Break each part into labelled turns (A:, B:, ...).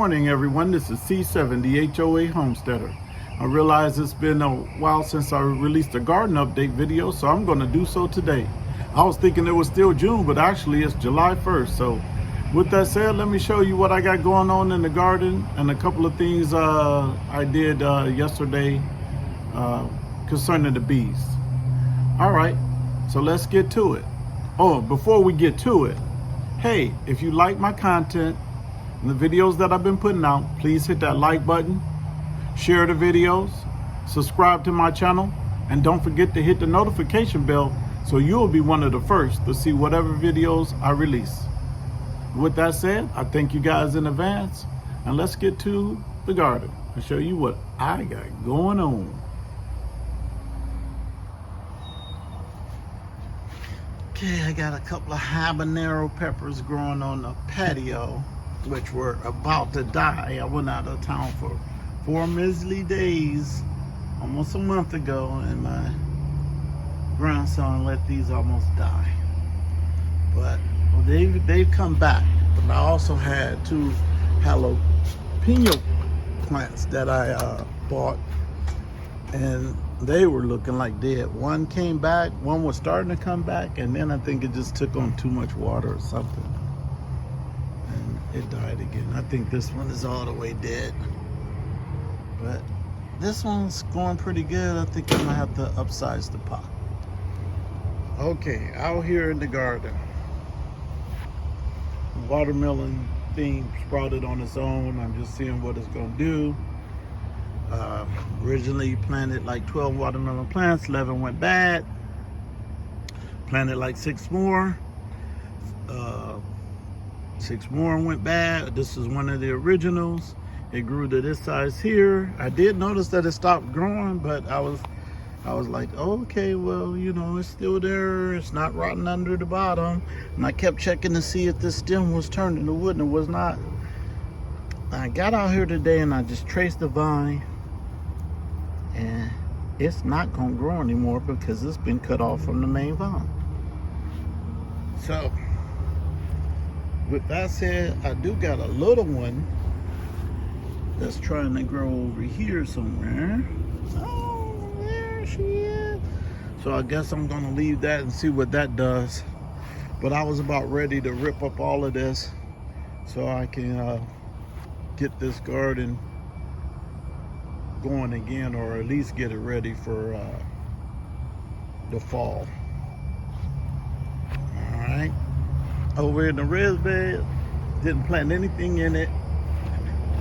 A: morning, everyone. This is C7, the HOA Homesteader. I realize it's been a while since I released a garden update video, so I'm going to do so today. I was thinking it was still June, but actually it's July 1st. So with that said, let me show you what I got going on in the garden and a couple of things I did yesterday concerning the bees. All right, so let's get to it. Oh, before we get to it, hey, if you like my content and the videos that I've been putting out, please hit that like button, share the videos, subscribe to my channel, and don't forget to hit the notification bell so you'll be one of the first to see whatever videos I release. With that said, I thank you guys in advance, and let's get to the garden and show you what I got going on. Okay, I got a couple of habanero peppers growing on the patio, which were about to die. I went out of town for 4 measly days almost a month ago, and my grandson let these almost die. But well, they've come back. But I also had 2 jalapeno plants that I bought, and they were looking like dead. One came back, one was starting to come back, and then I think it just took on too much water or something, and it died again. I think this one is all the way dead, but this one's going pretty good. I think I'm gonna have to upsize the pot. Okay, out here in the garden, watermelon thing sprouted on its own. I'm just seeing what it's gonna do. Originally planted like 12 watermelon plants, 11 went bad. Planted like 6 more. 6 more went bad. This is one of the originals. It grew to this size here. I did notice that it stopped growing, but I was like, oh, okay, well, you know, it's still there. It's not rotting under the bottom. And I kept checking to see if this stem was turning to wood, and it was not. I got out here today and I just traced the vine, and it's not gonna grow anymore because it's been cut off from the main vine. So with that said, I do got a little one that's trying to grow over here somewhere. Oh, there she is. So I guess I'm gonna leave that and see what that does. But I was about ready to rip up all of this so I can get this garden going again, or at least get it ready for the fall. All right, over in the raised bed, didn't plant anything in it.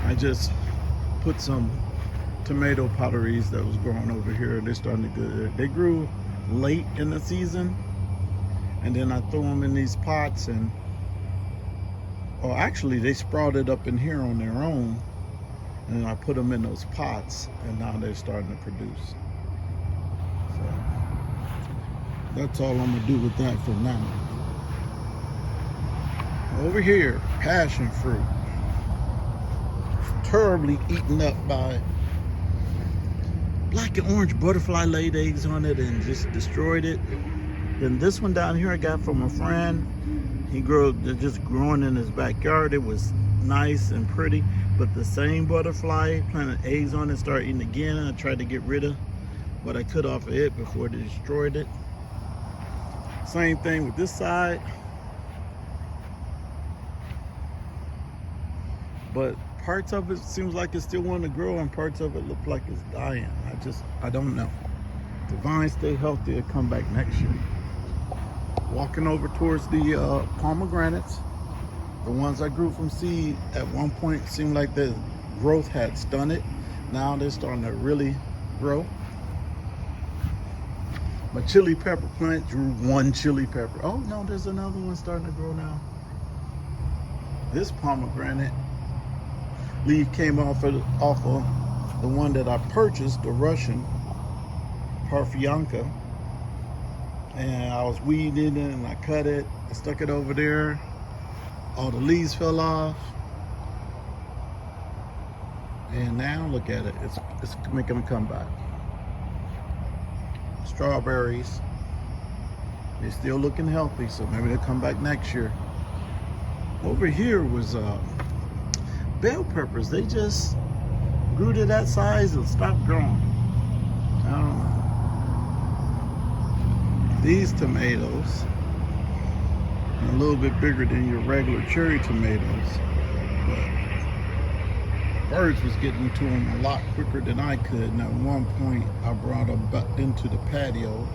A: I just put some tomato potteries that was growing over here. They're starting to good. They grew late in the season, and then I threw them in these pots, and actually they sprouted up in here on their own, and I put them in those pots, and now they're starting to produce. So that's all I'm gonna do with that for now. Over here, passion fruit, terribly eaten up by black and orange butterfly. Laid eggs on it and just destroyed it. Then this one down here I got from a friend. They're just growing in his backyard. It was nice and pretty, but the same butterfly planted eggs on it, started eating again, and I tried to get rid of what I cut off of it before they destroyed it. Same thing with this side, but parts of it seems like it still wanting to grow, and parts of it look like it's dying. I don't know. If the vines stay healthy, it'll come back next year. Walking over towards the pomegranates, the ones I grew from seed. At one point seemed like the growth had stunted. Now they're starting to really grow. My chili pepper plant drew 1 chili pepper. Oh no, there's another one starting to grow now. This pomegranate leaf came off of the one that I purchased, the Russian Parfyanka, and I was weeding it and I cut it, I stuck it over there. All the leaves fell off, and now look at it, it's making a comeback. Strawberries, they're still looking healthy, so maybe they'll come back next year. Over here was bell peppers, they just grew to that size and stopped growing. I don't know. These tomatoes are a little bit bigger than your regular cherry tomatoes, but birds was getting to them a lot quicker than I could. And at one point, I brought them back into the patio.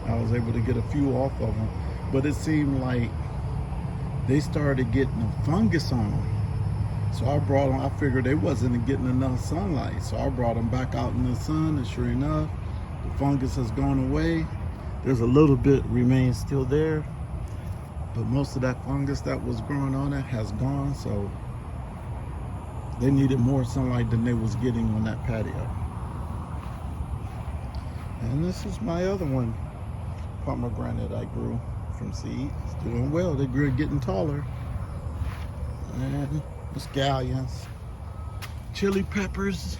A: I was able to get a few off of them, but it seemed like they started getting a fungus on them. So I brought them, I figured they wasn't getting enough sunlight. So I brought them back out in the sun, and sure enough, the fungus has gone away. There's a little bit remains still there, but most of that fungus that was growing on it has gone. So they needed more sunlight than they was getting on that patio. And this is my other one, pomegranate I grew from seed. It's doing well. They grew getting taller. And the scallions, chili peppers,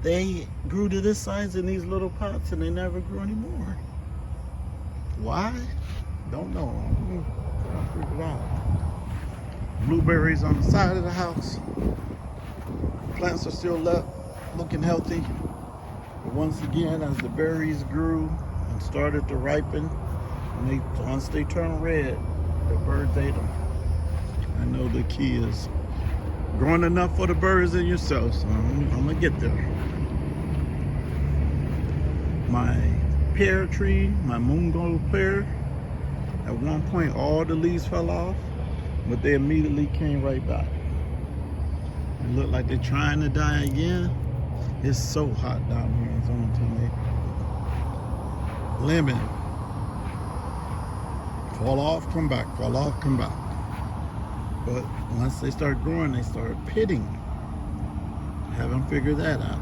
A: they grew to this size in these little pots and they never grew anymore. Why? Don't know. I'll figure it out. Blueberries on the side of the house. Plants are still looking healthy. But once again, as the berries grew and started to ripen, and once they turn red, the birds ate them. I know the key is growing enough for the birds and yourself, so I'm gonna get there. My pear tree, my mungo pear, at one point all the leaves fell off, but they immediately came right back. It looked like they're trying to die again. It's so hot down here in Zone 10A. Lemon. Fall off, come back, fall off, come back. But once they start growing, they start pitting. Haven't figured that out.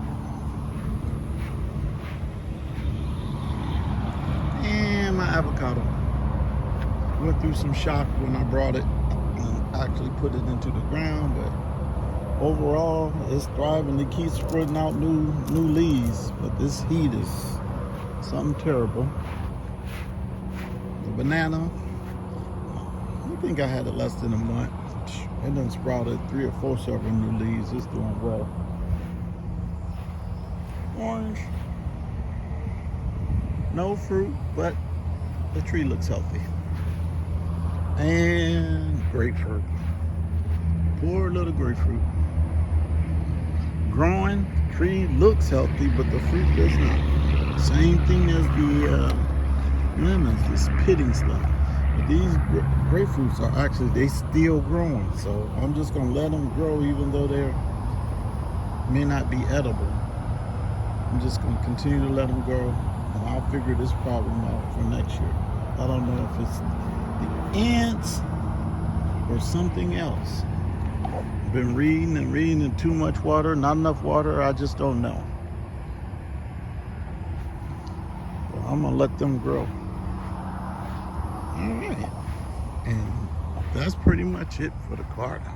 A: And my avocado. Went through some shock when I brought it and actually put it into the ground, but overall it's thriving. It keeps spreading out new leaves, but this heat is something terrible. The banana, I think I had it less than a month. It done sprouted 3 or 4 several new leaves. It's doing well. Orange, no fruit, but the tree looks healthy. And grapefruit. Poor little grapefruit. Growing, tree looks healthy, but the fruit does not. Same thing as the lemons, this pitting stuff. But these grapefruits are actually, they still growing. So I'm just gonna let them grow even though they may not be edible. I'm just gonna continue to let them grow, and I'll figure this problem out for next year. I don't know if it's the ants or something else. I've been reading and too much water, not enough water, I just don't know. But I'm gonna let them grow. All right, and that's pretty much it for the garden.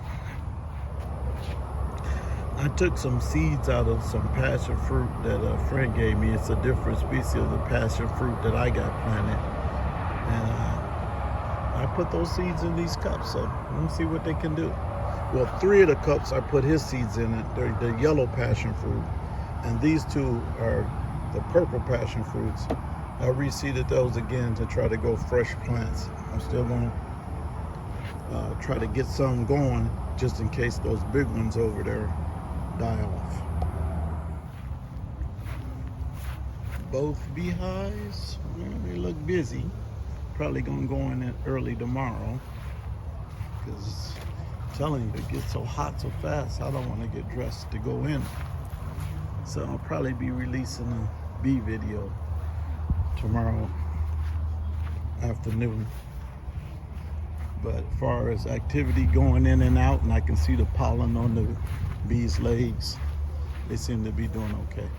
A: I took some seeds out of some passion fruit that a friend gave me. It's a different species of the passion fruit that I got planted. And I put those seeds in these cups, so let me see what they can do. Well, 3 of the cups I put his seeds in it. They're the yellow passion fruit. And these 2 are the purple passion fruits. I reseeded those again to try to go fresh plants. I'm still gonna try to get some going just in case those big ones over there die off. Both beehives, they look busy. Probably gonna go in it early tomorrow, because I'm telling you, it gets so hot so fast, I don't want to get dressed to go in. So I'll probably be releasing a bee video tomorrow afternoon. But as far as activity going in and out, and I can see the pollen on the bees' legs, they seem to be doing okay.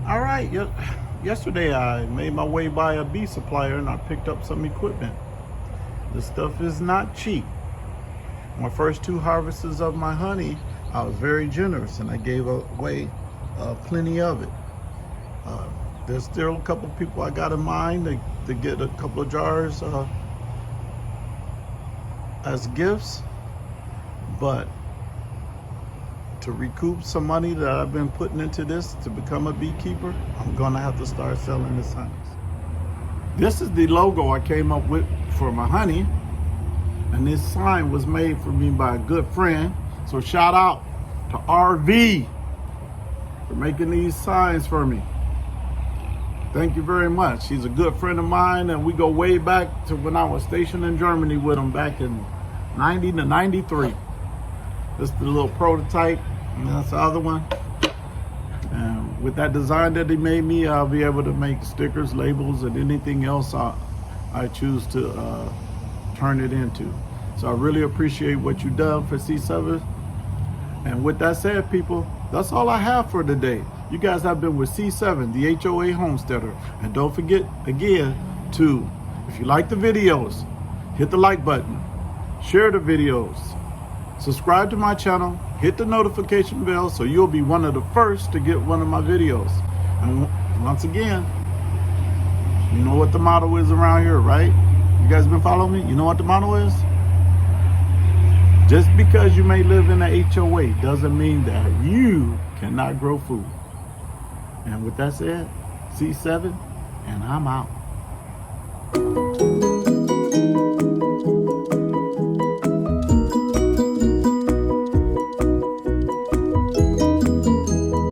A: All right, yesterday I made my way by a bee supplier and I picked up some equipment. This stuff is not cheap. My first 2 harvests of my honey, I was very generous and I gave away plenty of it. There's still a couple people I got in mind to get a couple of jars as gifts, But to recoup some money that I've been putting into this to become a beekeeper, I'm gonna have to start selling this honey. This is the logo I came up with for my honey, and this sign was made for me by a good friend. So shout out to RV for making these signs for me. Thank you very much. He's a good friend of mine, and we go way back to when I was stationed in Germany with him back in 90 to 93. This is the little prototype, and that's the other one. And with that design that he made me, I'll be able to make stickers, labels, and anything else I choose to turn it into. So I really appreciate what you've done for C7. And with that said, people, that's all I have for today. You guys have been with C7, the HOA Homesteader. And don't forget, again, to, if you like the videos, hit the like button, share the videos, subscribe to my channel, hit the notification bell so you'll be one of the first to get one of my videos. And once again, you know what the motto is around here, right? You guys been following me? You know what the motto is? Just because you may live in a HOA doesn't mean that you cannot grow food. And with that said, C7, and I'm out.